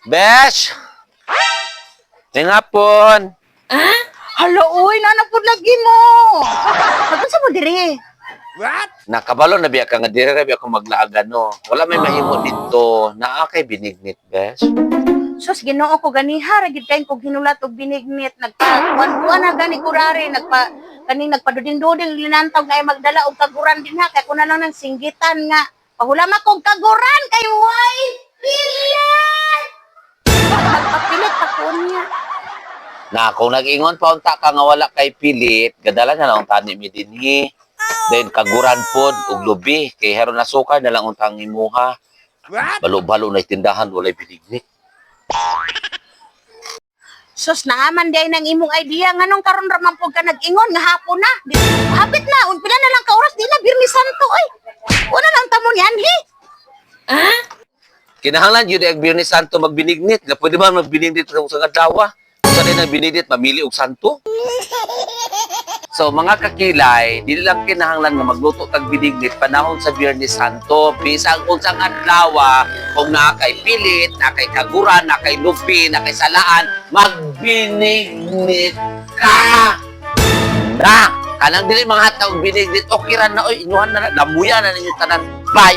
Besh! May hapon. Hala, uy, nanapod lagi mo. Sabi sa mo diri. Nakabalo na biya ka nga dire biya ko maglaagan no. Wala may mahimo dito. Naa kay binignit, Besh. Sus, ginoo ko ganiha, ragid kayo kog hinulat og binignit. Nagpa-kuan na gani kurari. Nagpaduding-duding linantaw nga ay magdala og kaguran din ha. Kaya ko na lang ng singgitan nga. Pahulama kog kaguran kay way pilit! Magpapilit ako niya. Na kung nag-ingon pa unta ka nga wala kay pilit, gadala na lang tani mi dinhi. Then kaguran pod ug lubi kay haro na sukar na lang untang imuha. Balo-balo na tindahan walay binignit. Sus, naaman day ng imong idea nga nung karon ra man pud ka nag-ingon nga hapon na. Hapit na, pila na lang ka oras di na Birni Santo oy. Una lang tamo niyan hi. Kinahanglan yun ang Biyernes Santo magbinignit. Nga pwede ba magbinignit sa adlaw? Sa din ang binidit, mamili og santo. So, mga kakilay, dili lang kinahanglan nga magluto kag binignit panahon sa Biyernes Santo. Bisag unsang adlaw, kung naa kay pilit, naa kay kaguran, naa kay lupi, naa kay salaan, magbinignit ka! Na! Kanang dili mga hataw binignit, okay ra na, oy, inuhan na, lamuya na ninyo tanan. Bye!